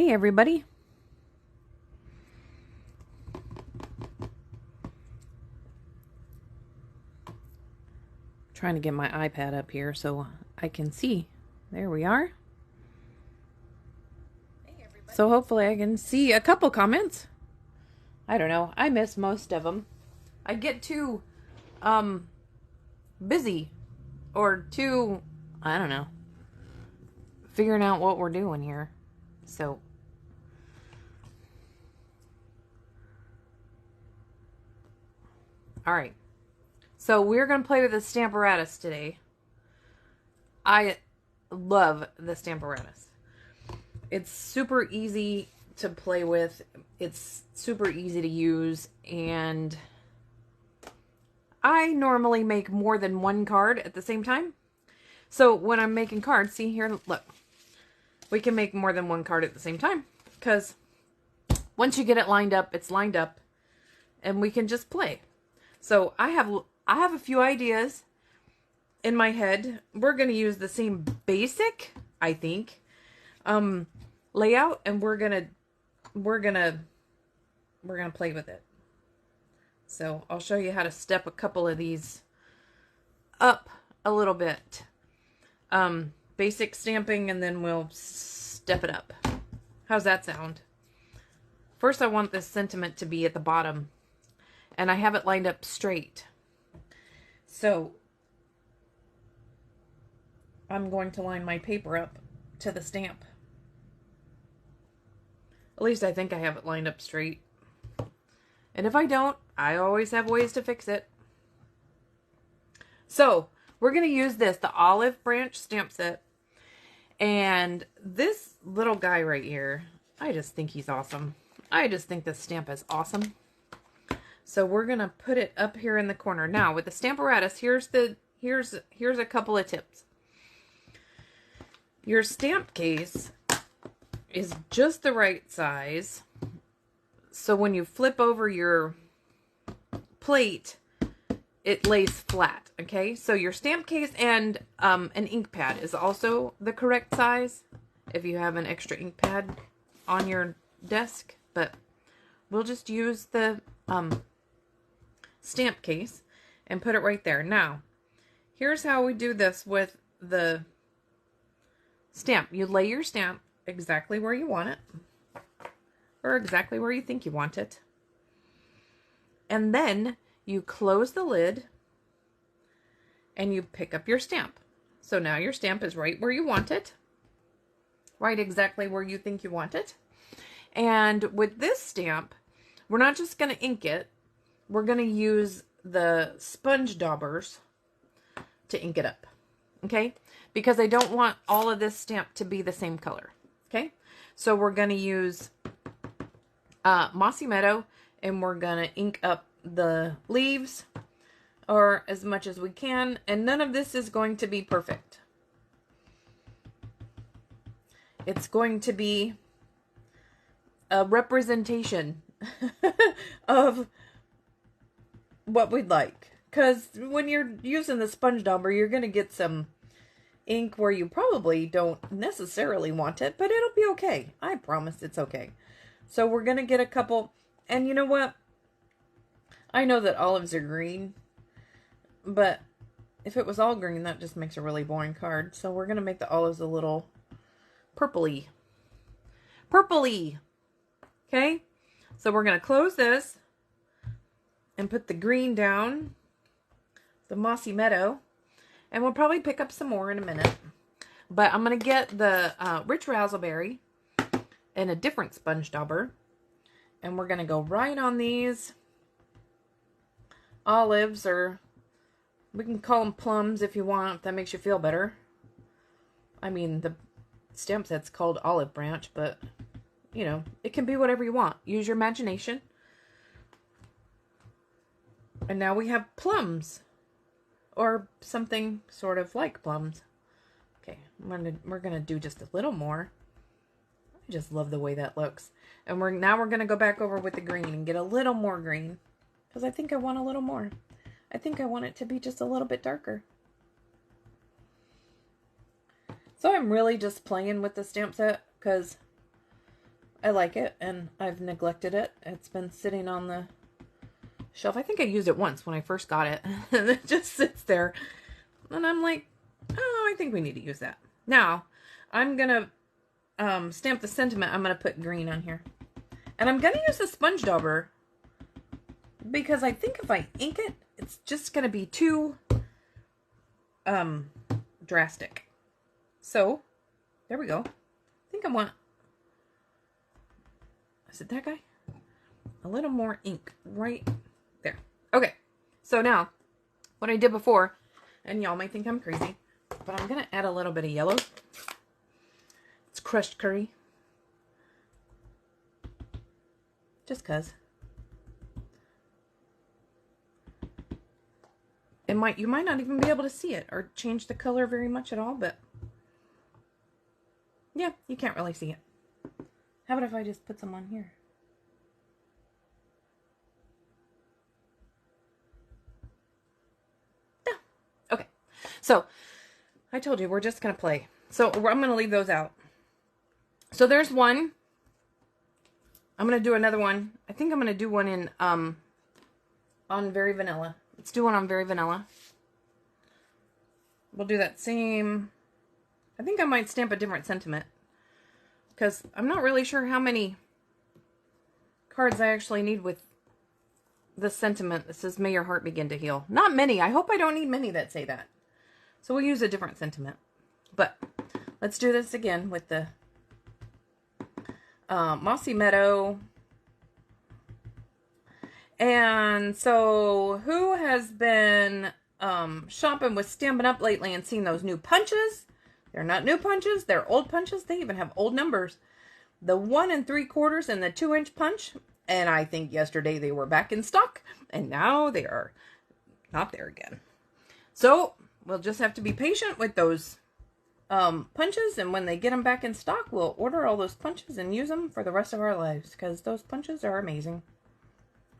Hey everybody. Trying to get my iPad up here so I can see. There we are. So hopefully I can see a couple comments. I don't know. I miss most of them. I get too busy or too, I don't know, figuring out what we're doing here. So all right. So we're going to play with the Stamparatus today. I love the Stamparatus. It's super easy to play with. It's super easy to use. And I normally make more than one card at the same time. So when I'm making cards, see here, look. We can make more than one card at the same time. Because once you get it lined up, it's lined up. And we can just play. So I have a few ideas in my head. We're going to use the same basic, I think, layout, and we're going to play with it. So I'll show you how to step a couple of these up a little bit. Basic stamping, and then we'll step it up. How's that sound? First, I want this sentiment to be at the bottom, and I have it lined up straight. So I'm going to line my paper up to the stamp. At least I think I have it lined up straight. And if I don't, I always have ways to fix it. So we're going to use this, the olive branch stamp set. And this little guy right here, I just think he's awesome. I just think this stamp is awesome. So we're going to put it up here in the corner. Now with the Stamparatus, here's a couple of tips. Your stamp case is just the right size. So when you flip over your plate, it lays flat, okay? So your stamp case and an ink pad is also the correct size if you have an extra ink pad on your desk. But we'll just use the stamp case and put it right there. Now, here's how we do this with the stamp. You lay your stamp exactly where you want it, or exactly where you think you want it. And then you close the lid and you pick up your stamp. So now your stamp is right where you want it, right exactly where you think you want it. And with this stamp, we're not just going to ink it. We're going to use the sponge daubers to ink it up, okay? Because I don't want all of this stamp to be the same color, okay? So we're going to use Mossy Meadow, and we're going to ink up the leaves, or as much as we can, and none of this is going to be perfect. It's going to be a representation of what we'd like. Because when you're using the sponge dauber, you're going to get some ink where you probably don't necessarily want it, but it'll be okay. I promise it's okay. So we're going to get a couple, and you know what? I know that olives are green, but if it was all green, that just makes a really boring card. So we're going to make the olives a little purpley. Purpley! Okay? So we're going to close this and put the green down, the Mossy Meadow, and we'll probably pick up some more in a minute. But I'm going to get the Rich Razzleberry and a different sponge dauber, and we're going to go right on these olives, or we can call them plums if you want, if that makes you feel better. I mean, the stamp set's called Olive Branch, but, you know, it can be whatever you want. Use your imagination. And now we have plums, or something sort of like plums. Okay, we're gonna do just a little more. I just love the way that looks. And now we're gonna go back over with the green and get a little more green, because I think I want a little more. I think I want it to be just a little bit darker. So I'm really just playing with the stamp set, because I like it, and I've neglected it. It's been sitting on the shelf. I think I used it once when I first got it. And it just sits there. And I'm like, oh, I think we need to use that. Now, I'm going to stamp the sentiment. I'm going to put green on here. And I'm going to use the sponge dauber because I think if I ink it, it's just going to be too drastic. So, there we go. I think I want, is it that guy? A little more ink right there. Okay, so now, what I did before, and y'all might think I'm crazy, but I'm going to add a little bit of yellow. It's crushed curry. Just cause. You might not even be able to see it or change the color very much at all, but yeah, you can't really see it. How about if I just put some on here? Yeah. Okay. So, I told you, we're just going to play. So, I'm going to leave those out. So, there's one. I'm going to do another one. I think I'm going to do one in, on Very Vanilla. Let's do one on Very Vanilla. We'll do that same. I think I might stamp a different sentiment. Because I'm not really sure how many cards I actually need with the sentiment that says, may your heart begin to heal. Not many. I hope I don't need many that say that. So we'll use a different sentiment. But let's do this again with the Mossy Meadow. And so, who has been shopping with Stampin' Up! Lately and seen those new punches? They're not new punches, they're old punches. They even have old numbers. The 1 3/4 and the 2-inch punch. And I think yesterday they were back in stock. And now they are not there again. So, we'll just have to be patient with those punches. And when they get them back in stock, we'll order all those punches and use them for the rest of our lives. Because those punches are amazing.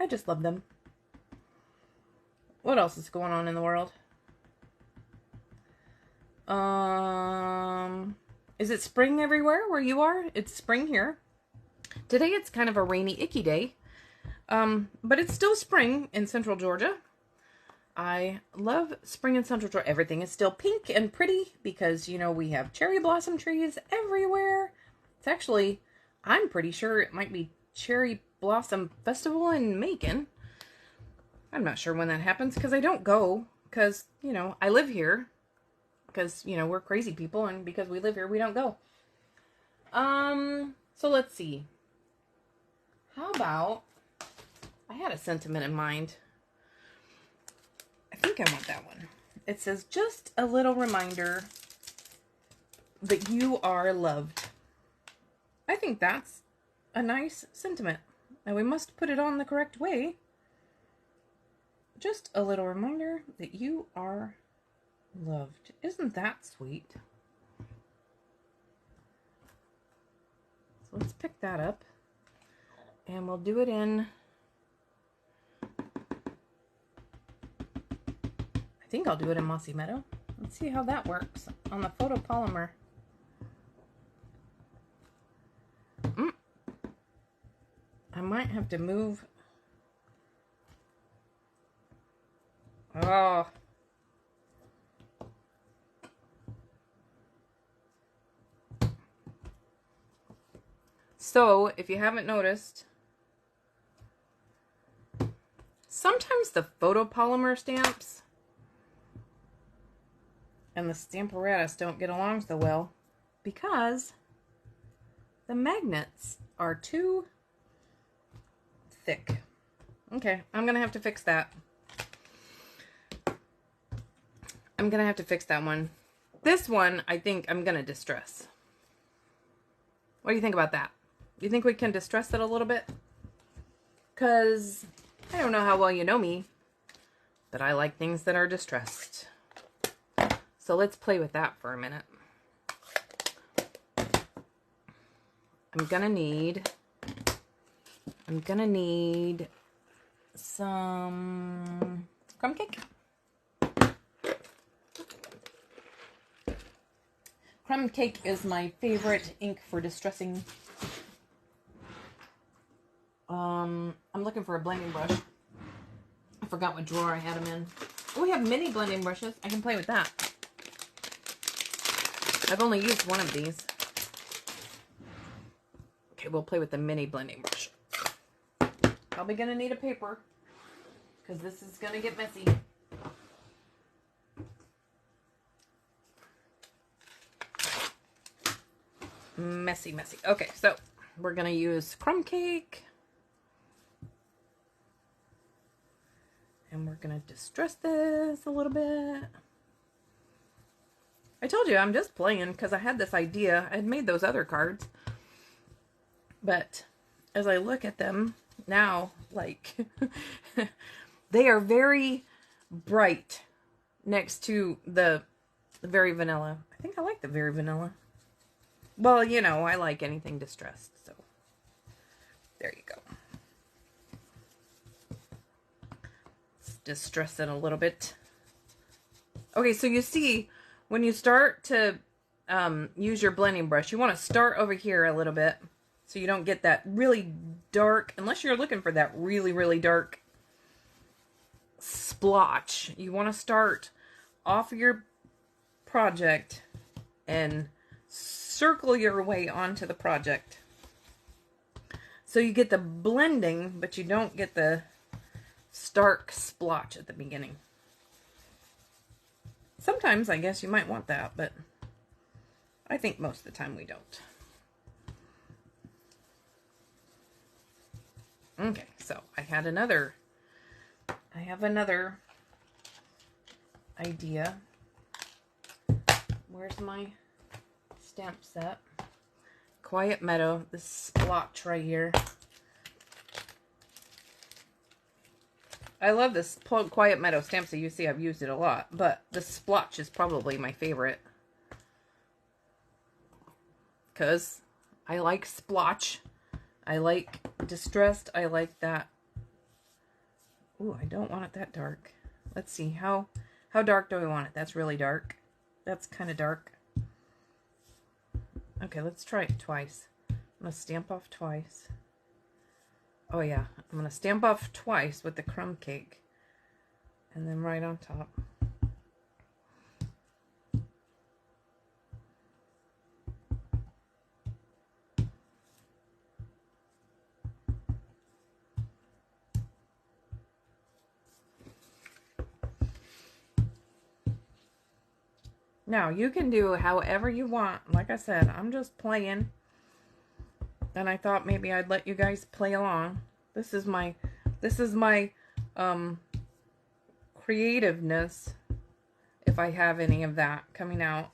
I just love them. What else is going on in the world? Is it spring everywhere where you are? It's spring here. Today it's kind of a rainy, icky day. But it's still spring in Central Georgia. I love spring in Central Georgia. Everything is still pink and pretty because, you know, we have cherry blossom trees everywhere. It's actually, I'm pretty sure it might be Cherry Blossom Festival in Macon. I'm not sure when that happens because I don't go because, you know, I live here because, you know, we're crazy people and because we live here, we don't go. So let's see. How about, I had a sentiment in mind. I think I want that one. It says, just a little reminder that you are loved. I think that's a nice sentiment. Now we must put it on the correct way. Just a little reminder that you are loved. Isn't that sweet? So let's pick that up. And we'll do it in, I think I'll do it in Mossy Meadow. Let's see how that works on the photopolymer. I might have to move. Oh. So, if you haven't noticed, sometimes the photopolymer stamps and the Stamparatus don't get along so well because the magnets are too thick. Okay, I'm gonna have to fix that. I'm gonna have to fix that one. This one, I think I'm gonna distress. What do you think about that? You think we can distress it a little bit? Because I don't know how well you know me, but I like things that are distressed. So let's play with that for a minute. I'm gonna need some crumb cake. Crumb cake is my favorite ink for distressing. I'm looking for a blending brush. I forgot what drawer I had them in. Oh, we have mini blending brushes. I can play with that. I've only used one of these. Okay, we'll play with the mini blending brush. Probably gonna need a paper because this is gonna get messy. Messy, messy. Okay, so we're gonna use crumb cake. And we're gonna distress this a little bit. I told you I'm just playing because I had this idea. I had made those other cards. But as I look at them now, like, they are very bright next to the very vanilla. I think I like the very vanilla. Well, you know, I like anything distressed, so there you go. Let's distress it a little bit. Okay, so you see, when you start to use your blending brush, you want to start over here a little bit so you don't get that really dark, unless you're looking for that really, really dark splotch. You want to start off your project and circle your way onto the project. So you get the blending, but you don't get the stark splotch at the beginning. Sometimes I guess you might want that, but I think most of the time we don't. Okay, so I have another idea. Where's my stamp set? Quiet Meadow, this splotch right here. I love this Quiet Meadow stamp set. You see I've used it a lot, but the splotch is probably my favorite. Because I like splotch. I like distressed. I like that. Ooh, I don't want it that dark. Let's see. How dark do I want it? That's really dark. That's kind of dark. Okay, let's try it twice. I'm going to stamp off twice. Oh yeah, I'm going to stamp off twice with the crumb cake. And then right on top. Now, you can do however you want. Like I said, I'm just playing. And I thought maybe I'd let you guys play along. This is my creativeness, if I have any of that coming out.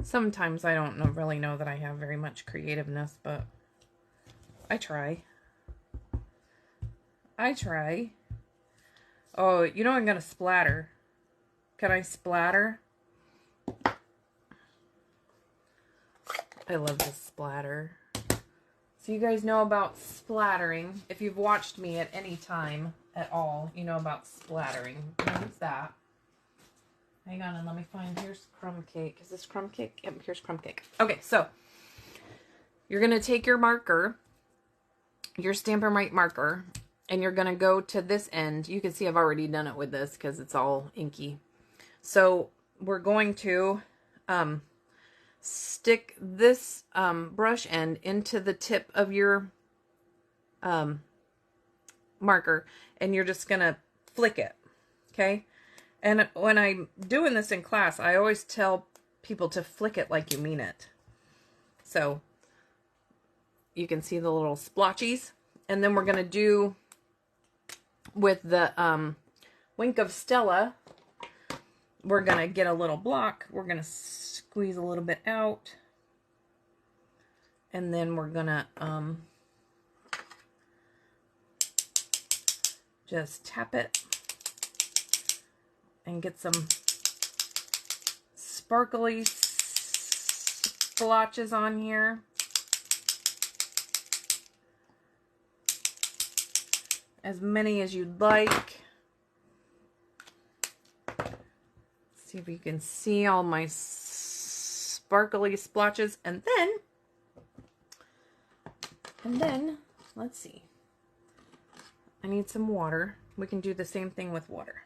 Sometimes I don't really know that I have very much creativeness, but I try. I try. Oh, you know I'm going to splatter. Can I splatter? I love this splatter. So you guys know about splattering. If you've watched me at any time at all, you know about splattering. What's that? Hang on and let me find, here's crumb cake. Is this crumb cake? Yep, here's crumb cake. Okay, so you're going to take your marker, your Stampin' Right marker, and you're going to go to this end. You can see I've already done it with this because it's all inky. So we're going to stick this brush end into the tip of your marker, and you're just going to flick it, okay? And when I'm doing this in class, I always tell people to flick it like you mean it. So you can see the little splotchies. And then we're going to do with the Wink of Stella, we're going to get a little block. We're going to squeeze a little bit out. And then we're going to just tap it and get some sparkly splotches on here. As many as you'd like. See if you can see all my sparkly splotches. And then let's see. I need some water. We can do the same thing with water.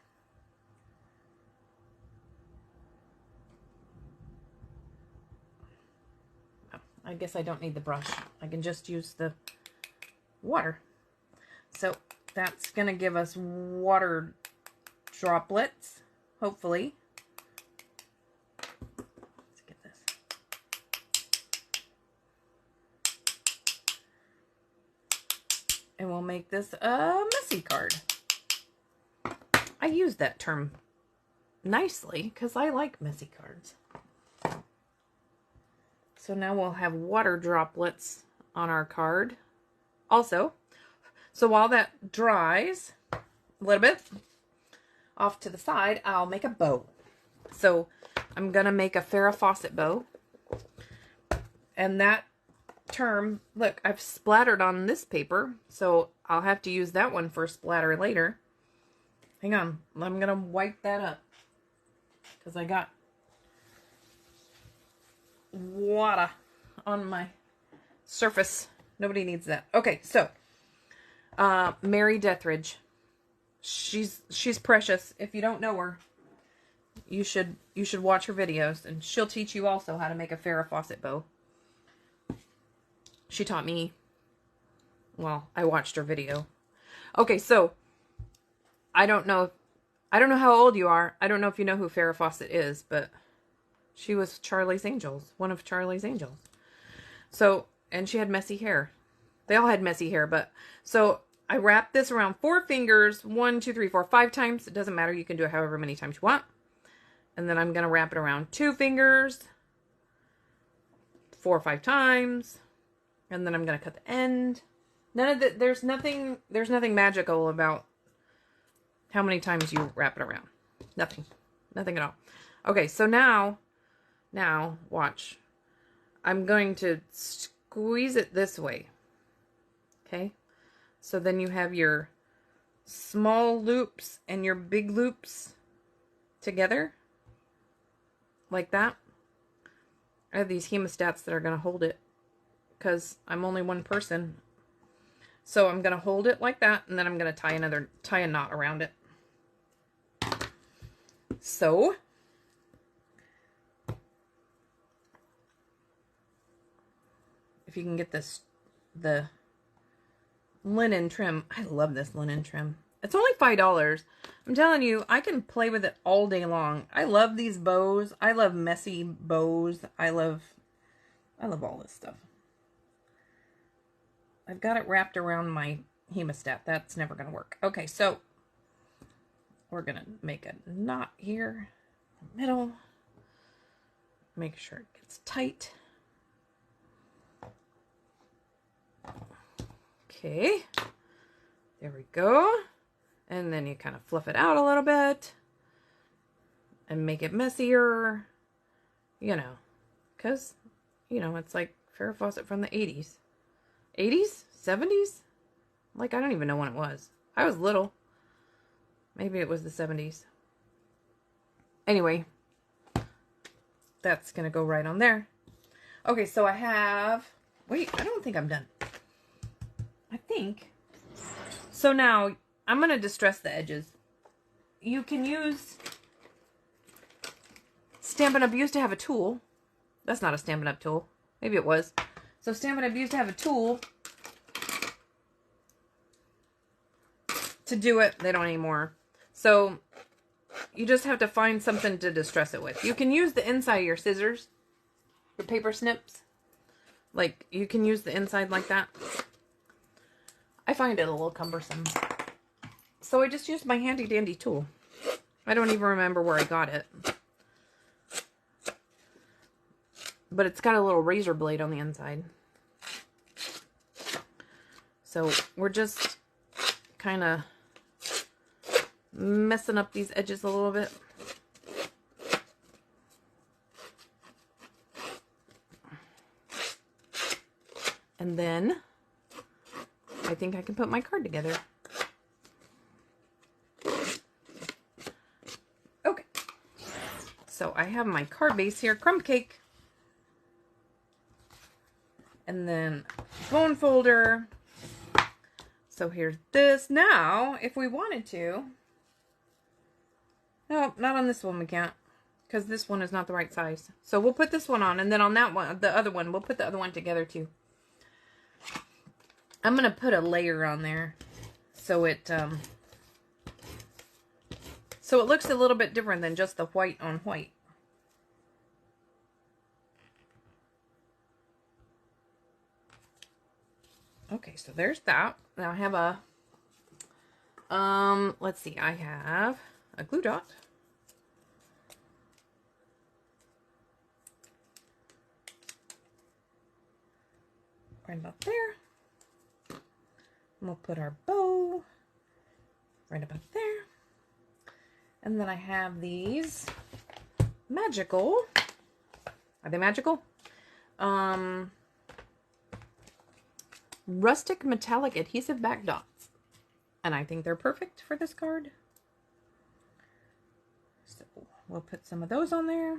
Oh, I guess I don't need the brush. I can just use the water. So that's going to give us water droplets, hopefully. Let's get this. And we'll make this a messy card. I use that term nicely because I like messy cards. So now we'll have water droplets on our card also. So while that dries a little bit off to the side, I'll make a bow. So I'm going to make a Farrah Fawcett bow. And that term, look, I've splattered on this paper, so I'll have to use that one for splatter later. Hang on, I'm going to wipe that up because I got water on my surface. Nobody needs that. Okay, so Mary Dethridge. She's precious. If you don't know her, you should watch her videos, and she'll teach you also how to make a Farrah Fawcett bow. She taught me. Well, I watched her video. Okay, so I don't know how old you are. I don't know if you know who Farrah Fawcett is, but she was Charlie's Angels, one of Charlie's Angels. So, and she had messy hair. They all had messy hair, but so I wrapped this around 4 fingers, 1, 2, 3, 4, 5 times. It doesn't matter. You can do it however many times you want. And then I'm going to wrap it around 2 fingers, 4 or 5 times. And then I'm going to cut the end. None of the, there's nothing magical about how many times you wrap it around. Nothing at all. Okay, so now watch. I'm going to squeeze it this way. Okay? So then you have your small loops and your big loops together. Like that. I have these hemostats that are going to hold it because I'm only one person. So I'm going to hold it like that, and then I'm going to tie a knot around it. So if you can get the linen trim. I love this linen trim. It's only $5. I'm telling you, I can play with it all day long. I love these bows. I love messy bows. I love all this stuff. I've got it wrapped around my hemostat. That's never going to work. Okay, so we're going to make a knot here in the middle. Make sure it gets tight. Okay, there we go. And then you kind of fluff it out a little bit and make it messier, you know, because, you know, it's like Farrah Fawcett from the 80s. 80s? 70s? Like, I don't even know when it was. I was little. Maybe it was the 70s. Anyway, that's going to go right on there. Okay, so I have... Wait, I don't think I'm done. I think. So now, I'm going to distress the edges. You can use... Stampin' Up! Used to have a tool. That's not a Stampin' Up! Tool. Maybe it was. So Stampin' Up! Used to have a tool to do it. They don't anymore. So you just have to find something to distress it with. You can use the inside of your scissors, your paper snips. Like, you can use the inside like that. I find it a little cumbersome. So I just used my handy dandy tool. I don't even remember where I got it. But it's got a little razor blade on the inside. So we're just kind of messing up these edges a little bit. And then I think I can put my card together. Okay. So I have my card base here, crumb cake. And then bone folder. So here's this. Now, if we wanted to, no, not on this one we can't, because this one is not the right size. So we'll put this one on, and then on that one, the other one, we'll put the other one together too. I'm going to put a layer on there so it looks a little bit different than just the white on white. Okay, so there's that. Now I have a, let's see, I have a glue dot. Right about there. And we'll put our bow right about there. And then I have these magical, are they magical? Rustic metallic adhesive back dots. And I think they're perfect for this card. So we'll put some of those on there.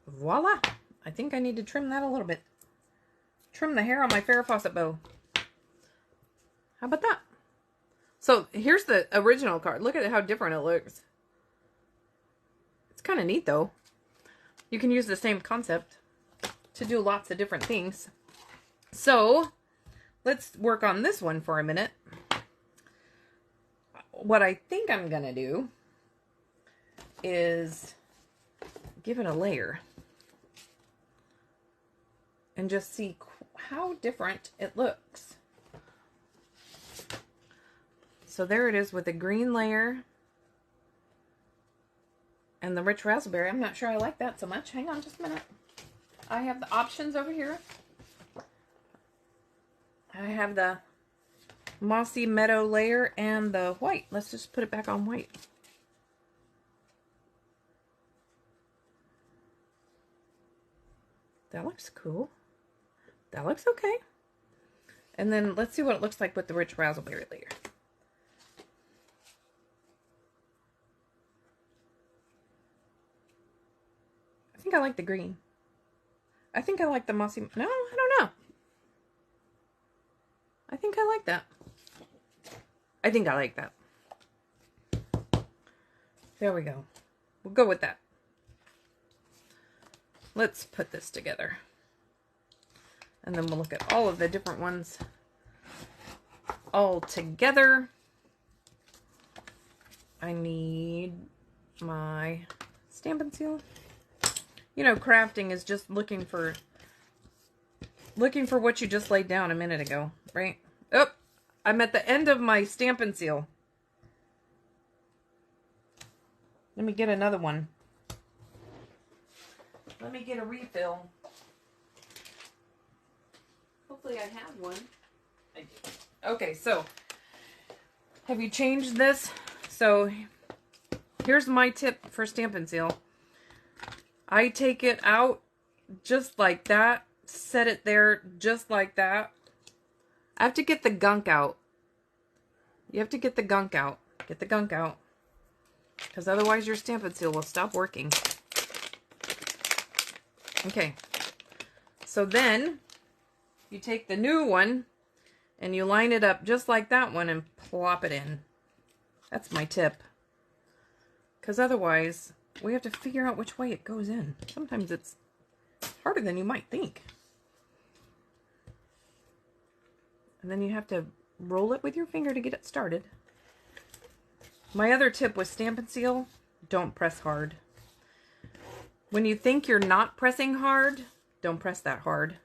Voila! I think I need to trim that a little bit. Trim the hair on my Farrah Fawcett bow. How about that? So here's the original card. Look at how different it looks. It's kind of neat though. You can use the same concept to do lots of different things. So let's work on this one for a minute. What I think I'm going to do is give it a layer and just see how different it looks. So there it is with the green layer and the rich raspberry. I'm not sure I like that so much. Hang on just a minute. I have the options over here. I have the mossy meadow layer and the white. Let's just put it back on white. That looks cool. That looks okay. And then let's see what it looks like with the rich raspberry layer. I think I like the green. I think I like the mossy. No, I don't know. I think I like that. I think I like that. There we go. We'll go with that. Let's put this together. And then we'll look at all of the different ones all together. I need my Stampin' Seal. You know, crafting is just looking for what you just laid down a minute ago, right? Oh, I'm at the end of my Stampin' Seal. Let me get another one. Let me get a refill. Hopefully I have one. I do. Okay, so have you changed this? So here's my tip for Stampin' Seal. I take it out just like that. Set it there just like that. I have to get the gunk out. You have to get the gunk out. Get the gunk out. Because otherwise your Stampin' Seal will stop working. Okay. So then you take the new one and you line it up just like that one and plop it in. That's my tip. Because otherwise we have to figure out which way it goes in. Sometimes it's harder than you might think. And then you have to roll it with your finger to get it started. My other tip with Stampin' Seal, don't press hard. When you think you're not pressing hard, don't press that hard.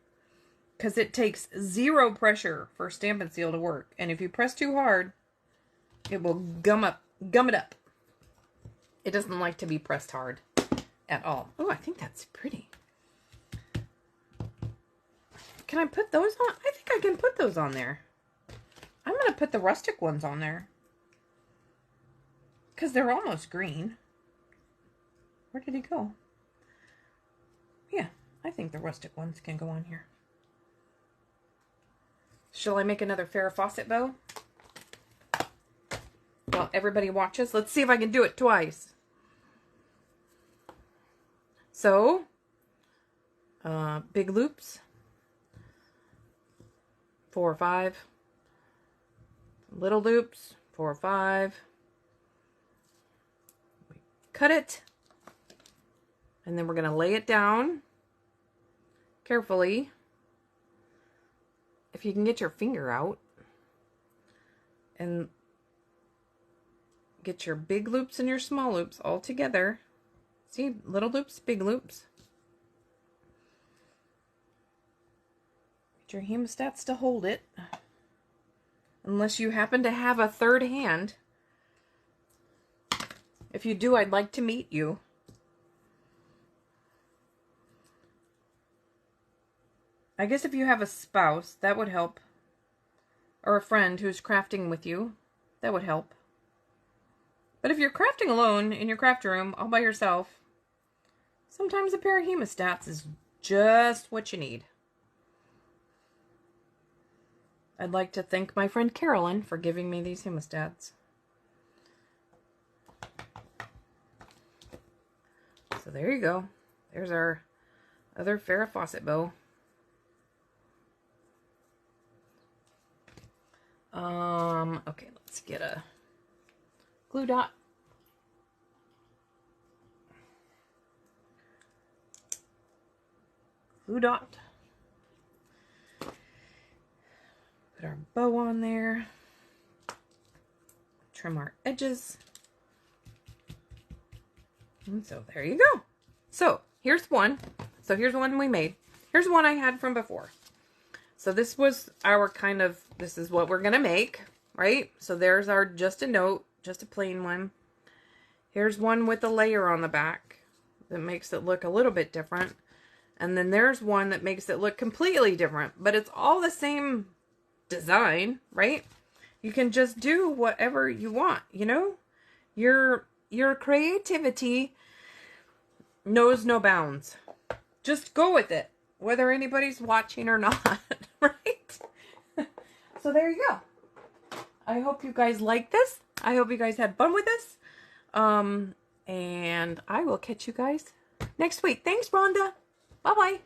Because it takes zero pressure for Stampin' Seal to work. And if you press too hard, it will gum it up. It doesn't like to be pressed hard at all. Oh, I think that's pretty. Can I put those on? I think I can put those on there. I'm going to put the rustic ones on there. Because they're almost green. Where did he go? Yeah, I think the rustic ones can go on here. Shall I make another Farrah Fawcett bow? While everybody watches. Let's see if I can do it twice. So, big loops. 4 or 5. Little loops, 4 or 5. Cut it. And then we're going to lay it down carefully. If you can get your finger out and get your big loops and your small loops all together. See, little loops, big loops. Get your hemostats to hold it. Unless you happen to have a third hand. If you do, I'd like to meet you. I guess if you have a spouse, that would help. Or a friend who's crafting with you, that would help. But if you're crafting alone in your craft room, all by yourself, sometimes a pair of hemostats is just what you need. I'd like to thank my friend Carolyn for giving me these hemostats. So there you go. There's our other Farrah Fawcett bow. Okay, let's get a glue dot. Glue dot. Put our bow on there. Trim our edges. And so there you go. So here's one. So here's one we made. Here's one I had from before. So this was our kind of, this is what we're going to make, right? So there's our just a note, just a plain one. Here's one with a layer on the back that makes it look a little bit different. And then there's one that makes it look completely different, but it's all the same design, right? You can just do whatever you want, you know? Your creativity knows no bounds. Just go with it, whether anybody's watching or not, right? So there you go. I hope you guys like this. I hope you guys had fun with this. And I will catch you guys next week. Thanks, Rhonda. Bye-bye.